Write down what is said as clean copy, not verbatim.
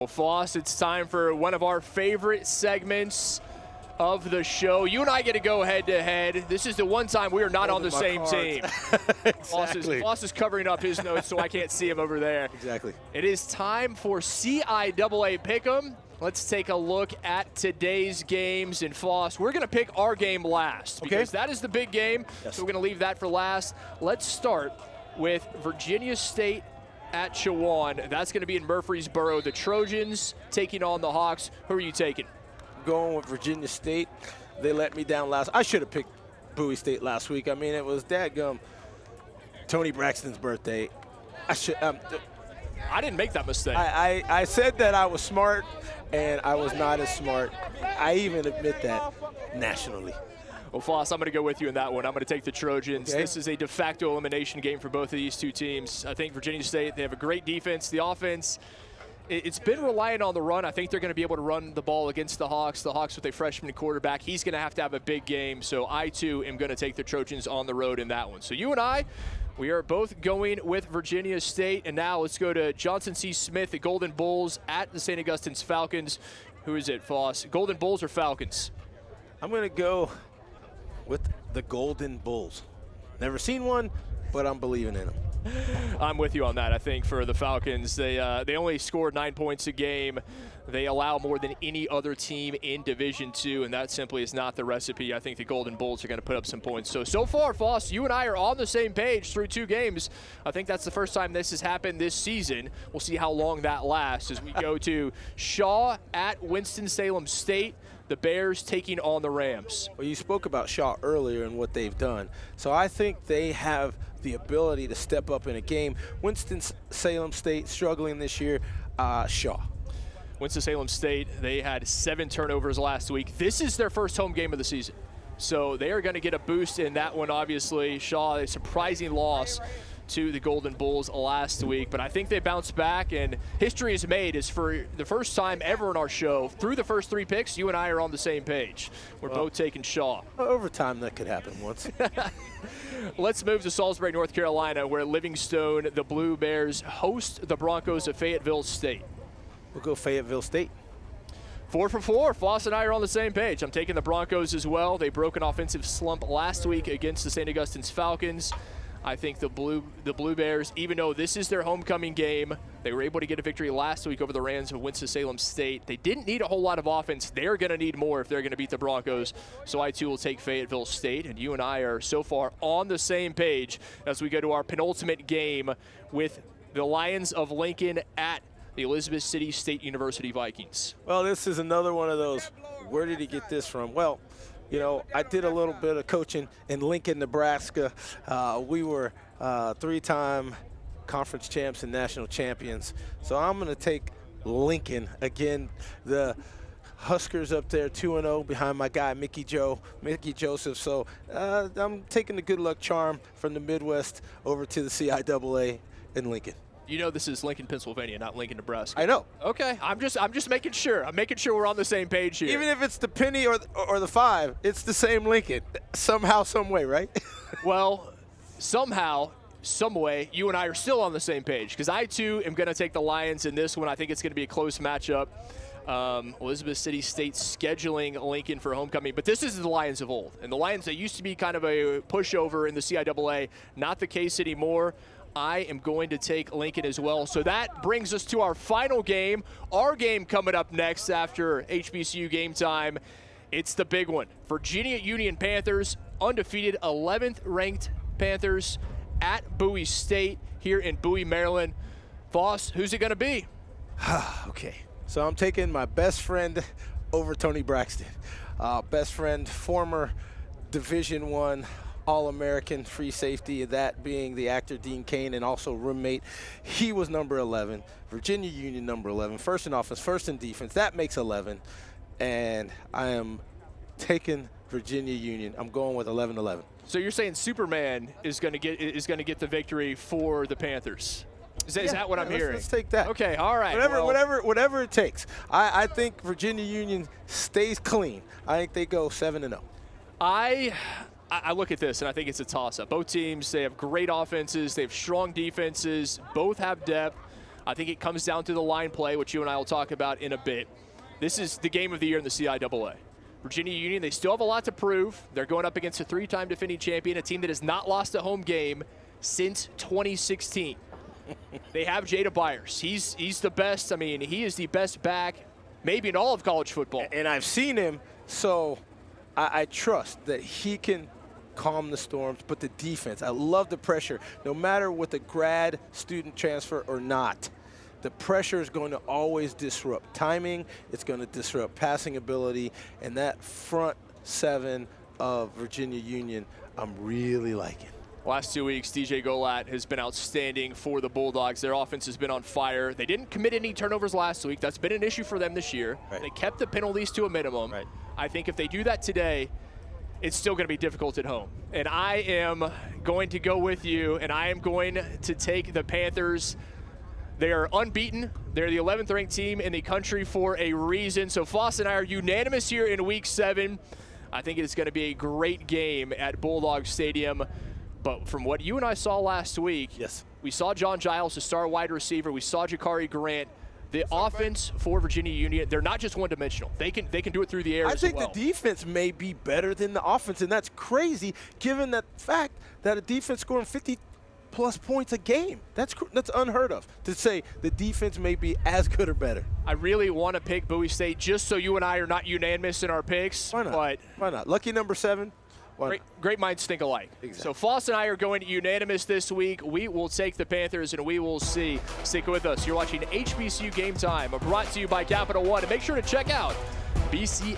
Well, Foss, it's time for one of our favorite segments of the show. You and I get to go head-to-head. This is the one time we are not on the same team. Exactly. Foss is covering up his notes so I can't see him over there. Exactly. It is time for CIAA Pick'em. Let's take a look at today's games. And Foss, we're going to pick our game last because that is the big game. Yes. So we're going to leave that for last. Let's start with Virginia State at Chowan. That's going to be in Murfreesboro. The Trojans taking on the Hawks. Who are you taking? Going with Virginia State. They let me down last. I should have picked Bowie State last week. I mean, it was dadgum Tony Braxton's birthday. I didn't make that mistake. I said that I was smart, and I was not as smart. I even admit that nationally. Well, Foss, I'm going to go with you in that one. I'm going to take the Trojans. Okay. This is a de facto elimination game for both of these two teams. I think Virginia State, they have a great defense. The offense, it's been reliant on the run. I think they're going to be able to run the ball against the Hawks. The Hawks with a freshman quarterback, he's going to have a big game. So I, too, am going to take the Trojans on the road in that one. So you and I, we are both going with Virginia State. And now let's go to Johnson C. Smith, the Golden Bulls at the St. Augustine's Falcons. Who is it, Foss? Golden Bulls or Falcons? I'm going to go with the Golden Bulls. Never seen one, but I'm believing in them. I'm with you on that. I think for the Falcons, they only scored 9 points a game. They allow more than any other team in Division II, and that simply is not the recipe. I think the Golden Bulls are going to put up some points. So far, Foss, you and I are on the same page through 2 games. I think that's the first time this has happened this season. We'll see how long that lasts as we go to Shaw at Winston-Salem State. The Bears taking on the Rams. Well, you spoke about Shaw earlier and what they've done. So I think they have the ability to step up in a game. Winston-Salem State struggling this year. Shaw. Winston-Salem State, they had 7 turnovers last week. This is their first home game of the season. So they are going to get a boost in that one, obviously. Shaw, a surprising loss to the Golden Bulls last week, but I think they bounced back, and history is made as for the first time ever in our show. Through the first 3 picks, you and I are on the same page. We're both taking Shaw. Overtime, that could happen once. Let's move to Salisbury, North Carolina, where Livingstone, the Blue Bears, host the Broncos of Fayetteville State. We'll go Fayetteville State. 4 for 4. Foss and I are on the same page. I'm taking the Broncos as well. They broke an offensive slump last week against the St. Augustine's Falcons. I think the Blue Bears, even though this is their homecoming game, they were able to get a victory last week over the Rams of Winston-Salem State. They didn't need a whole lot of offense. They're going to need more if they're going to beat the Broncos. So I, too, will take Fayetteville State. And you and I are so far on the same page as we go to our penultimate game with the Lions of Lincoln at the Elizabeth City State University Vikings. Well, this is another one of those, where did he get this from? Well, you know, I did a little bit of coaching in Lincoln, Nebraska. We were 3-time conference champs and national champions. So I'm going to take Lincoln. Again, the Huskers up there 2-0 behind my guy Mickey Joseph. So I'm taking the good luck charm from the Midwest over to the CIAA in Lincoln. You know this is Lincoln, Pennsylvania, not Lincoln, Nebraska. I know. Okay, I'm just making sure. I'm making sure we're on the same page here. Even if it's the penny or the 5, it's the same Lincoln. Somehow, some way, right? Well, somehow, some way, you and I are still on the same page because I, too, am going to take the Lions in this one. I think it's going to be a close matchup. Elizabeth City State scheduling Lincoln for homecoming, but this is the Lions of old. And the Lions, they used to be kind of a pushover in the CIAA, not the case anymore. I am going to take Lincoln as well. So that brings us to our final game. Our game coming up next after HBCU game time. It's the big one. Virginia Union Panthers, undefeated 11th ranked Panthers at Bowie State here in Bowie, Maryland. Foss, who's it going to be? Okay. So I'm taking my best friend over Tony Braxton. Best friend, former Division I All-American free safety, that being the actor Dean Cain, and also roommate. He was number 11. Virginia Union number 11. First in offense, first in defense. That makes 11. And I am taking Virginia Union. I'm going with 11-11. So you're saying Superman is going to get the victory for the Panthers? Is that what I'm hearing? Let's take that. Okay, all right. Whatever it takes. I think Virginia Union stays clean. I think they go 7-0. I look at this, and I think it's a toss-up. Both teams, they have great offenses. They have strong defenses. Both have depth. I think it comes down to the line play, which you and I will talk about in a bit. This is the game of the year in the CIAA. Virginia Union, they still have a lot to prove. They're going up against a 3-time defending champion, a team that has not lost a home game since 2016. They have Jada Byers. He's the best. I mean, he is the best back maybe in all of college football. And I've seen him, so I trust that he can calm the storms. But the defense, I love the pressure. No matter with a grad student transfer or not, the pressure is going to always disrupt timing. It's going to disrupt passing ability. And that front seven of Virginia Union, I'm really liking. Last 2 weeks, DJ Golat has been outstanding for the Bulldogs. Their offense has been on fire. They didn't commit any turnovers last week. That's been an issue for them this year. Right. They kept the penalties to a minimum. Right. I think if they do that today, it's still going to be difficult at home. And I am going to go with you, and I am going to take the Panthers. They are unbeaten. They're the 11th ranked team in the country for a reason. So Foss and I are unanimous here in Week 7. I think it's going to be a great game at Bulldog Stadium. But from what you and I saw last week, yes, we saw John Giles, the star wide receiver. We saw Jakari Grant. The offense for Virginia Union, they're not just one-dimensional. They can do it through the air as well. I think the defense may be better than the offense, and that's crazy given that fact that a defense scoring 50-plus points a game. That's unheard of, to say the defense may be as good or better. I really want to pick Bowie State just so you and I are not unanimous in our picks. Why not? But why not? Lucky number 7. Great minds think alike. Exactly. So Foss and I are going unanimous this week. We will take the Panthers, and we will see. Stick with us. You're watching HBCU Game Time, brought to you by Capital One. And make sure to check out BCSBN.com.